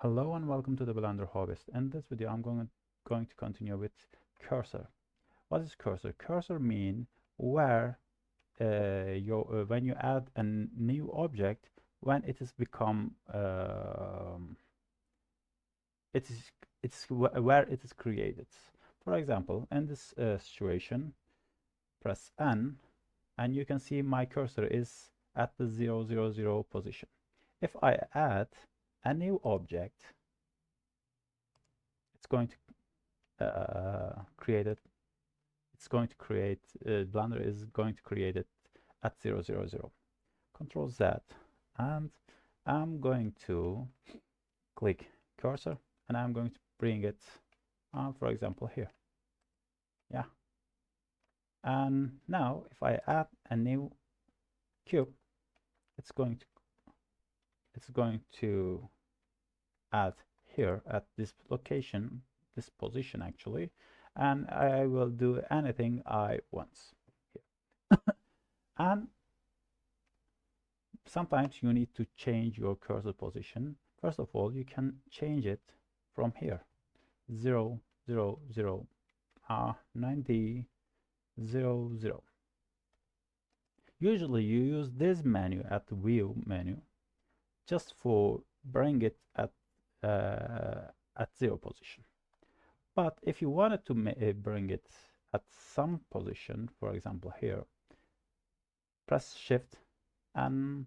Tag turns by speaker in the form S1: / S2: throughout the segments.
S1: Hello and welcome to the Blender Hobbyist. In this video I'm going to continue with cursor. What is cursor? Cursor mean where when you add a new object, when it is become where it is created. For example, in this situation, press N and you can see my cursor is at the 0, 0, 0 position. If I add a new object, it's going to create it. It's going to create Blender is going to create it at 0, 0, 0. Control Z, and I'm going to click cursor, and I'm going to bring it, for example, here. Yeah. And now, if I add a new cube, it's going to add here at this location, this position actually, and I will do anything I want here. And sometimes you need to change your cursor position. First of all, you can change it from here, 0, 0, 0, 90, 0, 0. Usually you use this menu at the view menu just for bring it at 0 position. But if you wanted to bring it at some position, for example here, press Shift and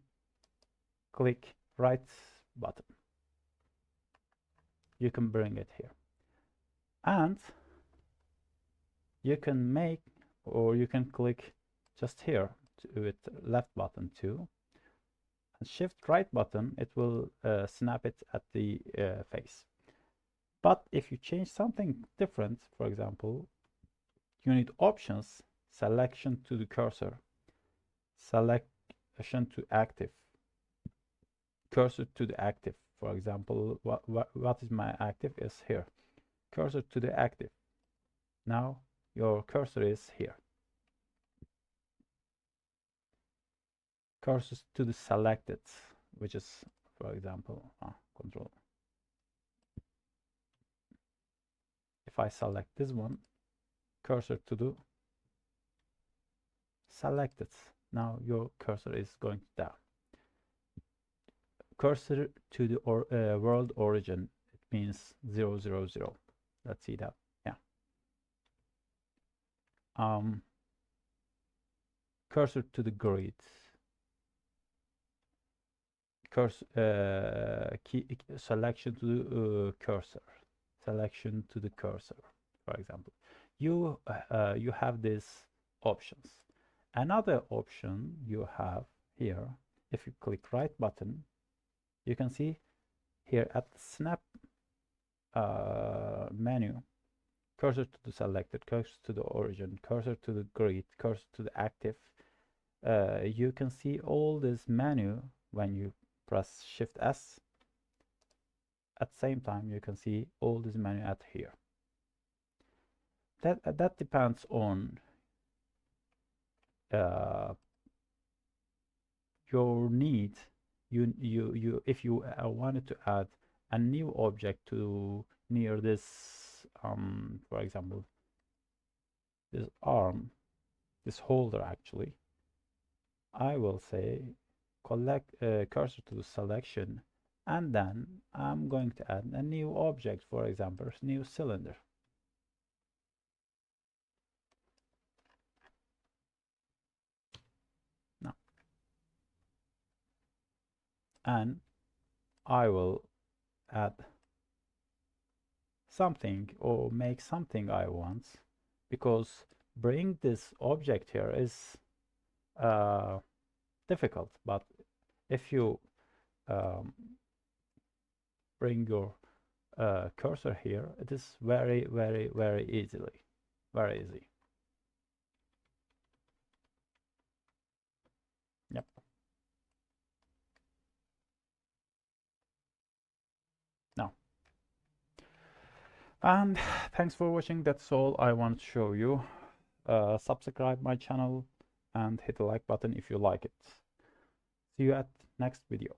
S1: click right button. You can bring it here. And you can make, or you can click just here with left button too. And Shift right button, it will snap it at the face. But if you change something different, for example, you need options, selection to the cursor, selection to active, cursor to the active. For example, what is my active is here. Cursor to the active. Now your cursor is here. Cursors to the selected, which is, for example, control. If I select this one, cursor to the selected. Now your cursor is going down. Cursor to the world origin, it means 0, 0, 0. Let's see that. Yeah. Cursor to the grid. Cursor selection to the cursor. Selection to the cursor, for example. You have these options. Another option you have here, if you click right button, you can see here at the snap menu, cursor to the selected, cursor to the origin, cursor to the grid, cursor to the active. You can see all this menu when you press Shift S. At the same time, you can see all this menu at here. That depends on your need. If you wanted to add a new object to near this, for example, this arm, this holder actually, I will say cursor to the selection, and then I'm going to add a new object, for example, new cylinder. Now, and I will add something or make something I want, because bring this object here is difficult. But if you bring your cursor here, it is very, very, very easy. Yep. Now, and thanks for watching. That's all I want to show you. Subscribe my channel and hit the like button if you like it. See you at next video.